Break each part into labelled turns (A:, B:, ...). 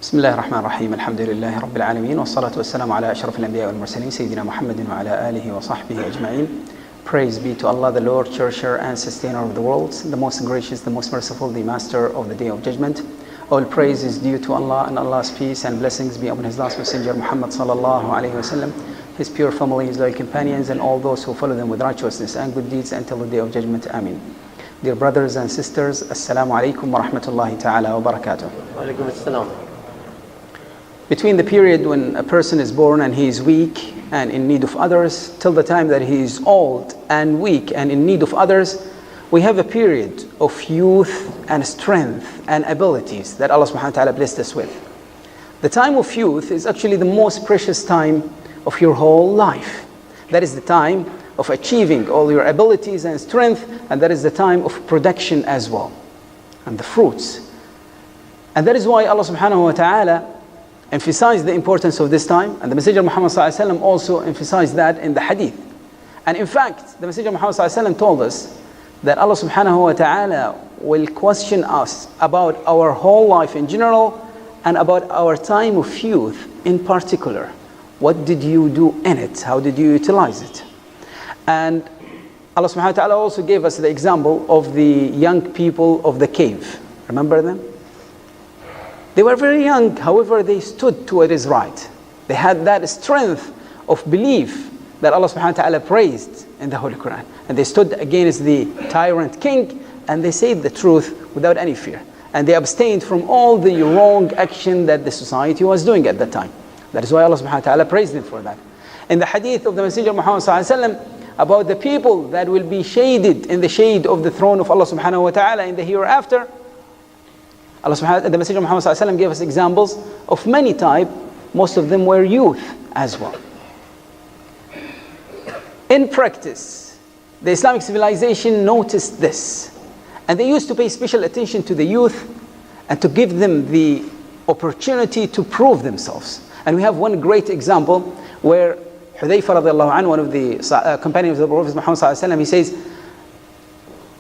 A: بسم الله الرحمن الرحيم الحمد لله رب العالمين والصلاة والسلام على أشرف الأنبياء والمرسلين سيدنا محمد وعلى آله وصحبه أجمعين. Praise be to Allah, the Lord, cherisher and sustainer of the worlds, the most gracious, the most merciful, the master of the day of judgment. All praise is due to Allah, and Allah's peace and blessings be upon His last messenger Muhammad sallallahu alayhi wasallam, His pure family, His loyal companions, and all those who follow them with righteousness and good deeds until the day of judgment. Ameen. Dear brothers and sisters, Assalamu alaikum wa rahmatullahi ta'ala wa barakatuh.
B: Wa alaikum assalam.
A: Between the period when a person is born and he is weak and in need of others, till the time that he is old and weak and in need of others, we have a period of youth and strength and abilities that Allah subhanahu wa ta'ala blessed us with. The time of youth is actually the most precious time of your whole life. That is the time of achieving all your abilities and strength, and that is the time of production as well, and the fruits. And that is why Allah subhanahu wa ta'ala emphasized the importance of this time, and the Messenger Muhammad sallallahu alaihi wasallam also emphasized that in the hadith. And in fact, the Messenger Muhammad sallallahu alaihi wasallam told us that Allah subhanahu wa ta'ala will question us about our whole life in general and about our time of youth in particular. What did you do in it? How did you utilize it? And Allah subhanahu wa ta'ala also gave us the example of the young people of the cave. Remember them? They were very young, however, they stood to what is right. They had that strength of belief that Allah subhanahu wa ta'ala praised in the Holy Quran. And they stood against the tyrant king, and they said the truth without any fear. And they abstained from all the wrong action that the society was doing at that time. That is why Allah subhanahu wa ta'ala praised them for that. In the hadith of the Messenger Muhammad sallallahu alaihi wasallam about the people that will be shaded in the shade of the throne of Allah subhanahu wa ta'ala in the hereafter, the Messenger Muhammad sallallahu alaihi wasallam gave us examples of many types. Most of them were youth as well. In practice, the Islamic civilization noticed this, and they used to pay special attention to the youth and to give them the opportunity to prove themselves. And we have one great example where Hudayfa radiallahu anhu, one of the companions of the Prophet Muhammad sallallahu alaihi wasallam, he says,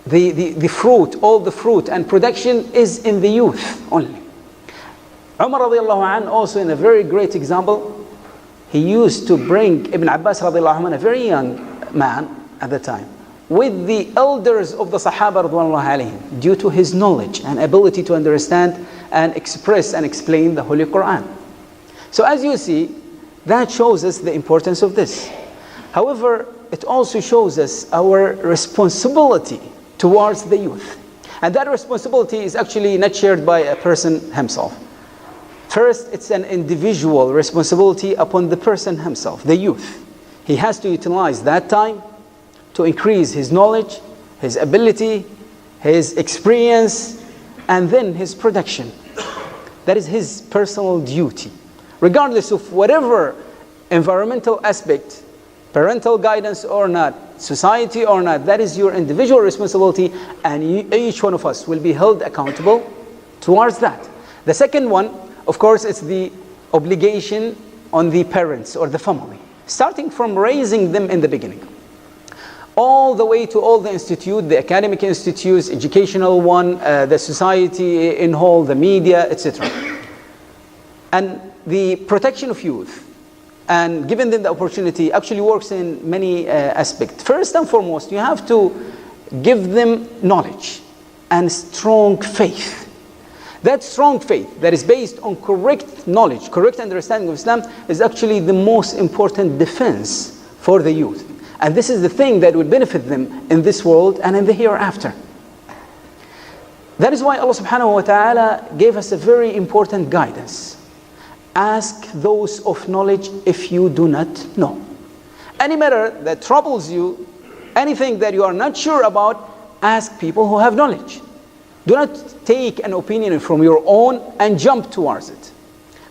A: the fruit, all the fruit and production is in the youth only. Umar radiallahu anhu also, in a very great example, he used to bring Ibn Abbas radiallahu anhu, a very young man at the time, with the elders of the Sahaba radhiallahu alayhim, due to his knowledge and ability to understand and express and explain the Holy Quran. So as you see, that shows us the importance of this. However, it also shows us our responsibility towards the youth. And that responsibility is actually not shared by a person himself. First, it's an individual responsibility upon the person himself, the youth. He has to utilize that time to increase his knowledge, his ability, his experience, and then his production. That is his personal duty. Regardless of whatever environmental aspect, parental guidance or not, society or not, that is your individual responsibility, and each one of us will be held accountable towards that. The second one, of course, is the obligation on the parents or the family, starting from raising them in the beginning, all the way to all the institute, the academic institutes, educational one, the society in whole, the media, etc. And the protection of youth and giving them the opportunity actually works in many aspects. First and foremost, you have to give them knowledge and strong faith. That strong faith that is based on correct knowledge, correct understanding of Islam, is actually the most important defense for the youth. And this is the thing that will benefit them in this world and in the hereafter. That is why Allah subhanahu wa ta'ala gave us a very important guidance. Ask those of knowledge if you do not know. Any matter that troubles you, anything that you are not sure about, ask people who have knowledge. Do not take an opinion from your own and jump towards it.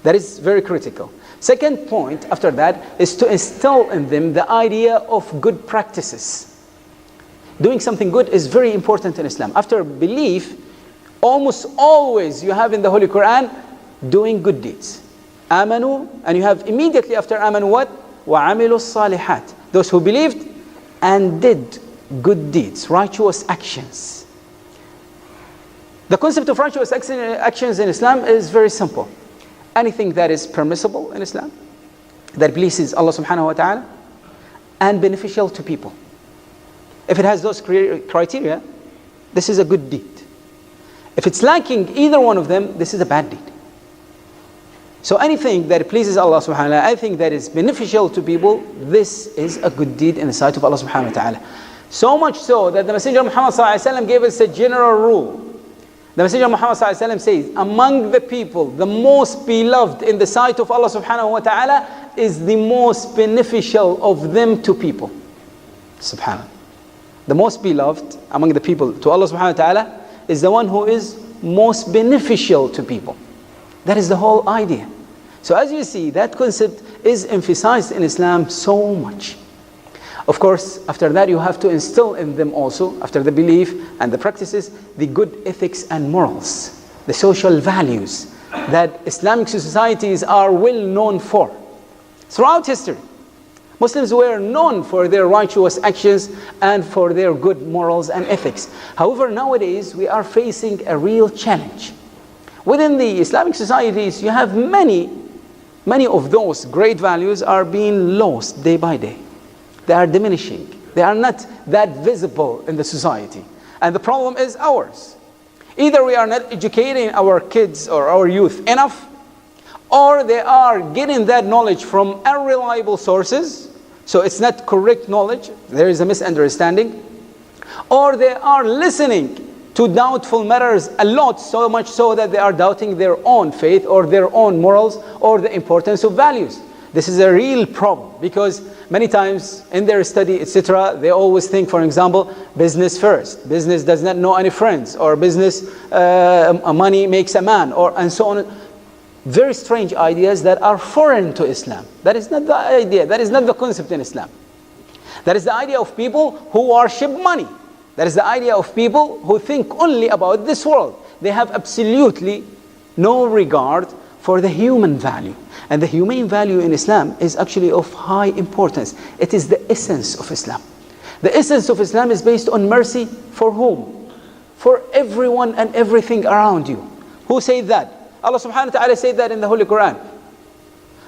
A: That is very critical. Second point after that is to instill in them the idea of good practices. Doing something good is very important in Islam. After belief, almost always you have in the Holy Quran doing good deeds. Amanu, and you have immediately after amanu what? وَعَمِلُوا الصَّالِحَاتِ. Those who believed and did good deeds, righteous actions. The concept of righteous actions in Islam is very simple. anything that is permissible in Islam, that pleases Allah subhanahu wa ta'ala, and beneficial to people. If it has those criteria, this is a good deed. If it's lacking either one of them, this is a bad deed. So anything that pleases Allah subhanahu wa ta'ala, anything that is beneficial to people, this is a good deed in the sight of Allah subhanahu wa ta'ala. So much so that the Messenger of Muhammad sallallahu alaihi wasallam gave us a general rule. The Messenger of Muhammad sallallahu alaihi wasallam says, among the people, the most beloved in the sight of Allah subhanahu wa ta'ala is the most beneficial of them to people. Subhanallah. The most beloved among the people to Allah subhanahu wa ta'ala is the one who is most beneficial to people. That is the whole idea. So as you see, that concept is emphasized in Islam so much. Of course, after that you have to instill in them also, after the belief and the practices, the good ethics and morals, the social values that Islamic societies are well known for. Throughout history, Muslims were known for their righteous actions and for their good morals and ethics. However, nowadays we are facing a real challenge. Within the Islamic societies, you have many of those great values are being lost day by day. They are diminishing. They are not that visible in the society. And the problem is ours. Either we are not educating our kids or our youth enough, or they are getting that knowledge from unreliable sources, so it's not correct knowledge, there is a misunderstanding, or they are listening to doubtful matters a lot, so much so that they are doubting their own faith or their own morals or the importance of values. This is a real problem, because many times in their study, etc., they always think, for example, business first. Business does not know any friends, or business, money makes a man, and so on. Very strange ideas that are foreign to Islam. That is not the idea. That is not the concept in Islam. That is the idea of people who worship money. That is the idea of people who think only about this world. They have absolutely no regard for the human value. And the humane value in Islam is actually of high importance. It is the essence of Islam. The essence of Islam is based on mercy for whom? For everyone and everything around you. Who said that? Allah subhanahu wa ta'ala said that in the Holy Quran.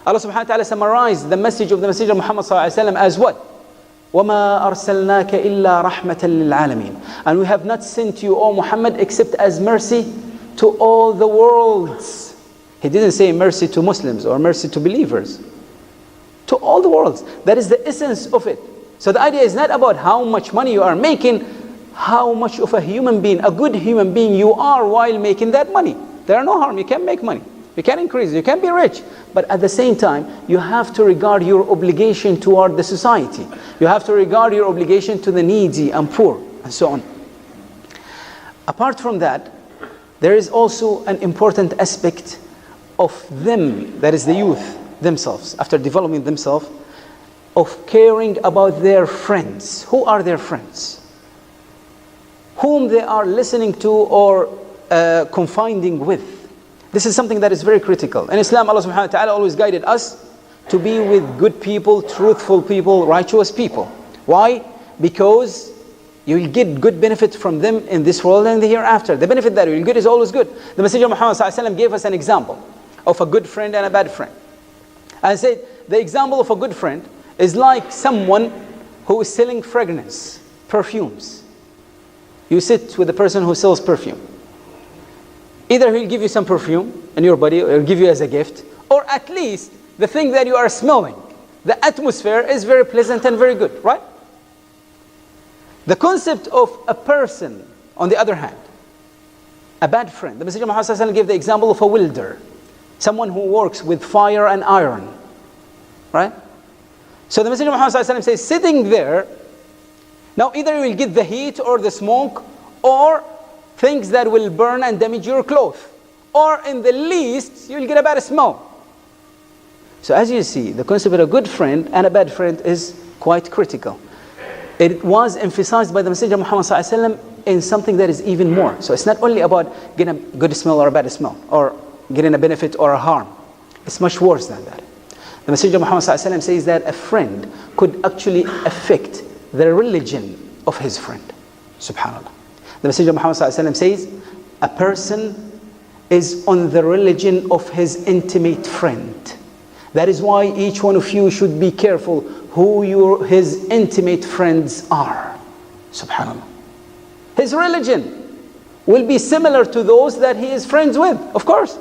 A: Allah subhanahu wa ta'ala summarized the message of the Messenger Muhammad sallallahu alaihi wasallam as what? وَمَا أَرْسَلْنَاكَ إِلَّا رَحْمَةً لِلْعَالَمِينَ. And we have not sent you, O Muhammad, except as mercy to all the worlds. He didn't say mercy to Muslims or mercy to believers. To all the worlds. That is the essence of it. So the idea is not about how much money you are making, how much of a human being, a good human being you are while making that money. There are no harm. You can make money. You can increase. You can be rich. But at the same time, you have to regard your obligation toward the society. You have to regard your obligation to the needy and poor, and so on. Apart from that, there is also an important aspect of them, that is the youth themselves, after developing themselves, of caring about their friends. Who are their friends? Whom they are listening to or confiding with. This is something that is very critical. In Islam, Allah subhanahu wa ta'ala always guided us to be with good people, truthful people, righteous people. Why? Because you will get good benefit from them in this world and the hereafter. The benefit that you will get is always good. The Messenger of Muhammad sallallahu alaihi wasallam gave us an example of a good friend and a bad friend. And said, the example of a good friend is like someone who is selling fragrance, perfumes. You sit with the person who sells perfume. Either he'll give you some perfume in your body, or he'll give you as a gift, or at least the thing that you are smelling, the atmosphere is very pleasant and very good, right? The concept of a person, on the other hand, a bad friend. The Messenger of Muhammad gave the example of a welder, someone who works with fire and iron, right? So the Messenger of Muhammad says, sitting there, now either you will get the heat or the smoke, or things that will burn and damage your clothes, or in the least, you will get a bad smell. So as you see, the concept of a good friend and a bad friend is quite critical. It was emphasized by the Messenger of Muhammad ﷺ in something that is even more. So it's not only about getting a good smell or a bad smell, or getting a benefit or a harm. It's much worse than that. The Messenger of Muhammad ﷺ says that a friend could actually affect the religion of his friend. Subhanallah. The Messenger of Muhammad ﷺ says, a person is on the religion of his intimate friend. That is why each one of you should be careful who his intimate friends are. Subhanallah. His religion will be similar to those that he is friends with, of course.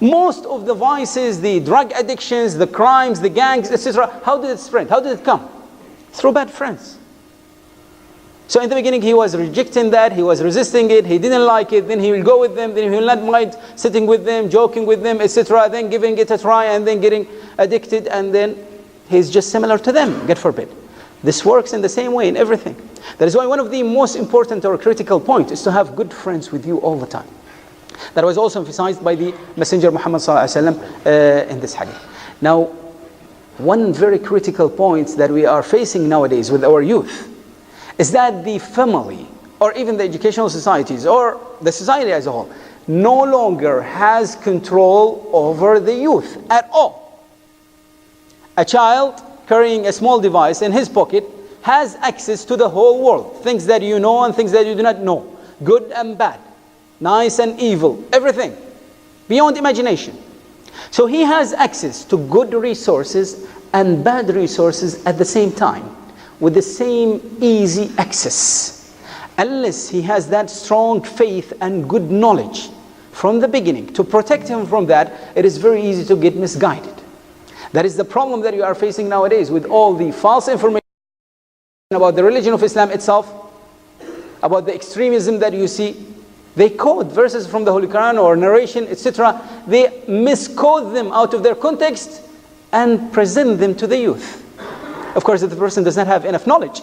A: Most of the vices, the drug addictions, the crimes, the gangs, etc., how did it spread? How did it come? Through bad friends. So in the beginning he was rejecting that, he was resisting it, he didn't like it, then he will go with them, then he will not mind sitting with them, joking with them, etc., then giving it a try and then getting addicted, and then he's just similar to them, God forbid. This works in the same way in everything. That is why one of the most important or critical points is to have good friends with you all the time. That was also emphasized by the Messenger Muhammad in this hadith. Now, one very critical point that we are facing nowadays with our youth is that the family, or even the educational societies, or the society as a whole, no longer has control over the youth at all. A child carrying a small device in his pocket has access to the whole world. Things that you know and things that you do not know. Good and bad. Nice and evil. Everything. Beyond imagination. So he has access to good resources and bad resources at the same time, with the same easy access. Unless he has that strong faith and good knowledge from the beginning to protect him from that, it is very easy to get misguided. That is the problem that you are facing nowadays with all the false information about the religion of Islam itself, about the extremism that you see. They quote verses from the Holy Quran or narration, etc. They misquote them out of their context and present them to the youth. Of course, if the person does not have enough knowledge,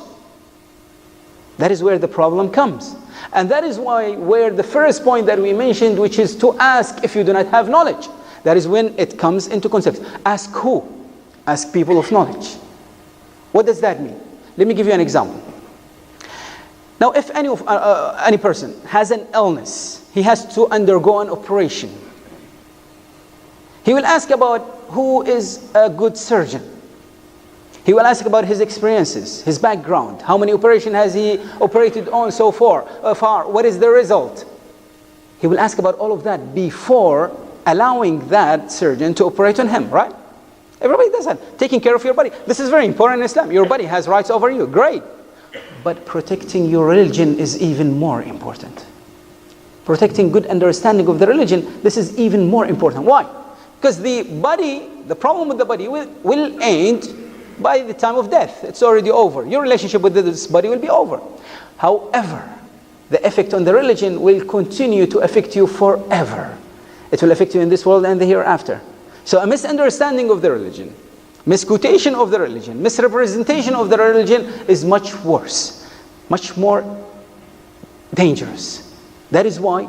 A: that is where the problem comes. And that is where the first point that we mentioned, which is to ask if you do not have knowledge. That is when it comes into context. Ask who? Ask people of knowledge. What does that mean? Let me give you an example. Now, if any person has an illness, he has to undergo an operation. He will ask about who is a good surgeon. He will ask about his experiences, his background, how many operations has he operated on so far, what is the result. He will ask about all of that before allowing that surgeon to operate on him, right? Everybody does that. Taking care of your body. This is very important in Islam. Your body has rights over you. Great. But protecting your religion is even more important. Protecting good understanding of the religion, this is even more important. Why? Because the body, the problem with the body will end by the time of death. It's already over. Your relationship with this body will be over. However, the effect on the religion will continue to affect you forever. It will affect you in this world and the hereafter. So a misunderstanding of the religion, misquotation of the religion, misrepresentation of the religion is much worse, much more dangerous. That is why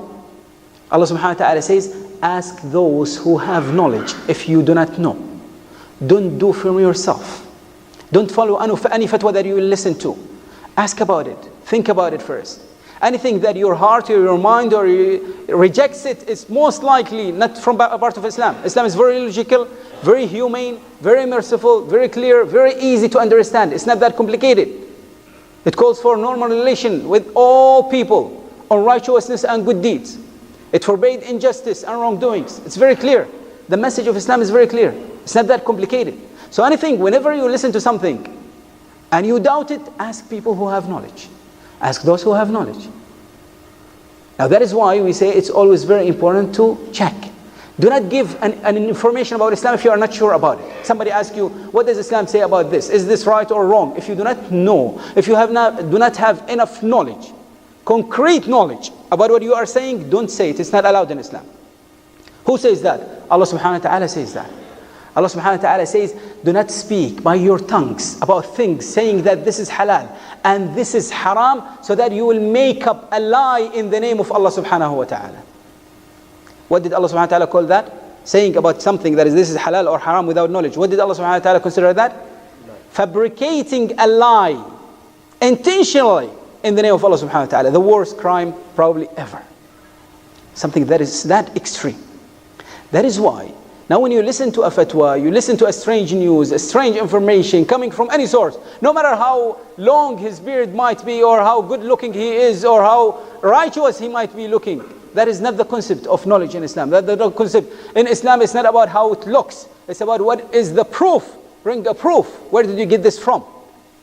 A: Allah subhanahu wa ta'ala says, ask those who have knowledge if you do not know. Don't do from yourself. Don't follow any fatwa that you will listen to. Ask about it. Think about it first. Anything that your heart or your mind or rejects it is most likely not from a part of Islam. Islam is very logical, very humane, very merciful, very clear, very easy to understand. It's not that complicated. It calls for normal relation with all people on righteousness and good deeds. It forbids injustice and wrongdoings. It's very clear. The message of Islam is very clear. It's not that complicated. So anything, whenever you listen to something and you doubt it, ask people who have knowledge. Ask those who have knowledge. Now that is why we say it's always very important to check. Do not give an information about Islam if you are not sure about it. Somebody asks you, what does Islam say about this? Is this right or wrong? If you do not know, if you do not have enough knowledge, concrete knowledge about what you are saying, don't say it. It's not allowed in Islam. Who says that? Allah subhanahu wa ta'ala says that. Allah subhanahu wa ta'ala says, do not speak by your tongues about things saying that this is halal and this is haram, so that you will make up a lie in the name of Allah subhanahu wa ta'ala. What did Allah subhanahu wa ta'ala call that? Saying about something that is this is halal or haram without knowledge. What did Allah subhanahu wa ta'ala consider that? Fabricating a lie intentionally in the name of Allah subhanahu wa ta'ala. The worst crime probably ever. Something that is that extreme. That is why now when you listen to a fatwa, you listen to a strange news, a strange information coming from any source, no matter how long his beard might be or how good looking he is or how righteous he might be looking, That is not the concept of knowledge in Islam. The concept in Islam is not about how it looks. It's about what is the proof. Bring a proof. Where did you get this from?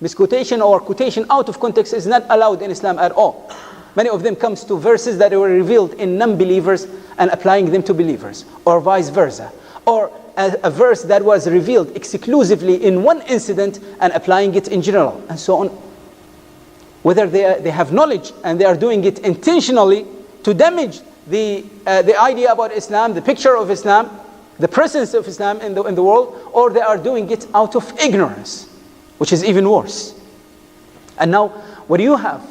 A: Misquotation or quotation out of context is not allowed in Islam at all. Many of them comes to verses that were revealed in non-believers and applying them to believers, or vice versa. Or a verse that was revealed exclusively in one incident and applying it in general, and so on. Whether they have knowledge and they are doing it intentionally to damage the idea about Islam, the picture of Islam, the presence of Islam in the world, or they are doing it out of ignorance, which is even worse. And now, what do you have?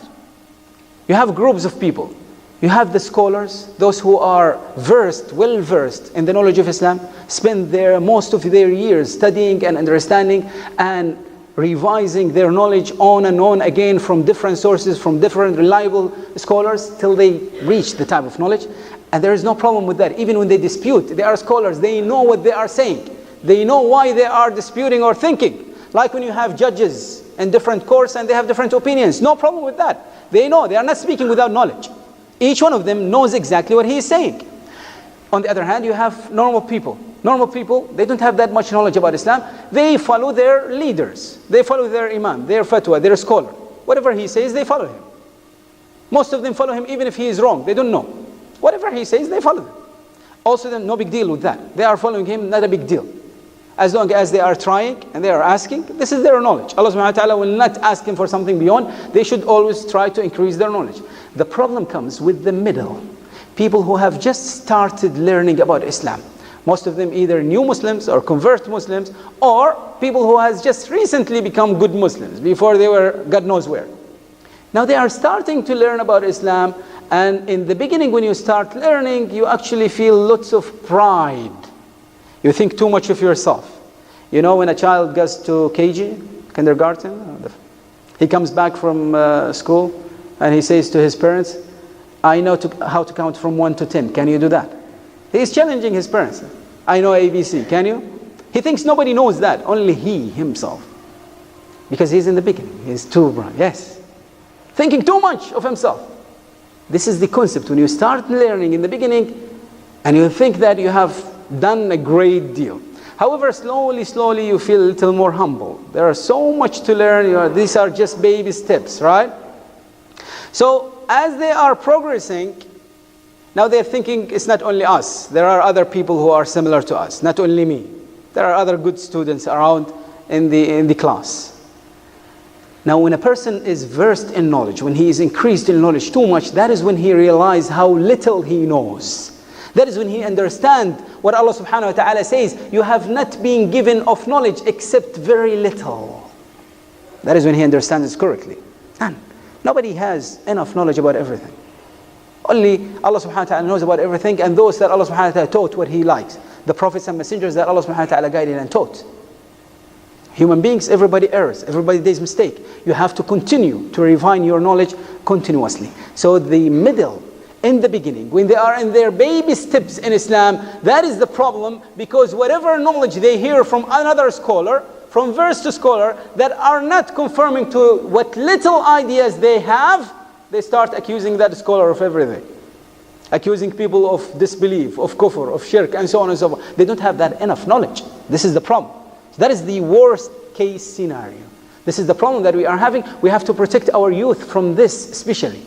A: You have groups of people. You have the scholars, those who are well versed in the knowledge of Islam, spend most of their years studying and understanding and revising their knowledge on and on again from different sources, from different reliable scholars, till they reach the type of knowledge. And there is no problem with that. Even when they dispute, they are scholars, they know what they are saying. They know why they are disputing or thinking. Like when you have judges in different courts and they have different opinions, no problem with that. They know, they are not speaking without knowledge. Each one of them knows exactly what he is saying. On the other hand, you have normal people. Normal people, they don't have that much knowledge about Islam. They follow their leaders. They follow their imam, their fatwa, their scholar. Whatever he says, they follow him. Most of them follow him even if he is wrong. They don't know. Whatever he says, they follow him. Also, then, no big deal with that. They are following him, not a big deal. As long as they are trying and they are asking, this is their knowledge. Allah subhanahu wa ta'ala will not ask him for something beyond. They should always try to increase their knowledge. The problem comes with the middle. People who have just started learning about Islam. Most of them either new Muslims or convert Muslims, or people who has just recently become good Muslims before they were God knows where. Now they are starting to learn about Islam, and in the beginning when you start learning, you actually feel lots of pride. You think too much of yourself. You know, when a child goes to KG, kindergarten, he comes back from school and he says to his parents, I know how to count from 1 to 10. Can you do that? He is challenging his parents. I know ABC. Can you? He thinks nobody knows that, only he himself. Because he's in the beginning. He's too bright. Yes. Thinking too much of himself. This is the concept. When you start learning in the beginning and you think that you have done a great deal. However, slowly you feel a little more humble. There are so much to learn. These are just baby steps, right? So as they are progressing, now they're thinking it's not only us. There are other people who are similar to us, not only me. There are other good students around in the class. Now when a person is versed in knowledge, when he is increased in knowledge too much, that is when he realizes how little he knows. That is when he understands what Allah subhanahu wa ta'ala says, you have not been given of knowledge except very little. That is when he understands it correctly. And nobody has enough knowledge about everything. Only Allah subhanahu wa ta'ala knows about everything, and those that Allah subhanahu wa ta'ala taught what he likes. The prophets and messengers that Allah subhanahu wa ta'ala guided and taught. Human beings, everybody errs, everybody does mistake. You have to continue to refine your knowledge continuously. So the middle, in the beginning, when they are in their baby steps in Islam, that is the problem, because whatever knowledge they hear from another scholar, from verse to scholar, that are not conforming to what little ideas they have, they start accusing that scholar of everything. Accusing people of disbelief, of kufr, of shirk, and so on and so forth. They don't have that enough knowledge. This is the problem. So that is the worst case scenario. This is the problem that we are having. We have to protect our youth from this, especially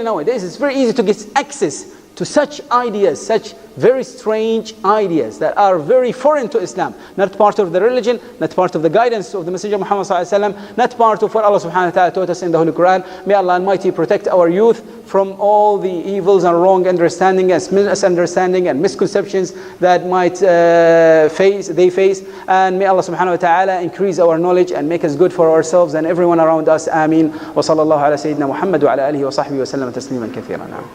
A: nowadays. It's very easy to get access to such ideas, such very strange ideas that are very foreign to Islam, not part of the religion, not part of the guidance of the Messenger Muhammad ﷺ, not part of what Allah subhanahu wa ta'ala taught us in the Holy Quran. May Allah Almighty protect our youth from all the evils and wrong understanding and misunderstanding and misconceptions that they face. And may Allah subhanahu wa ta'ala increase our knowledge and make us good for ourselves and everyone around us. Ameen. Wa sallallahu ala Sayyidina Muhammad wa ala alihi wa sahbihi wa sallam tasliman kathiran.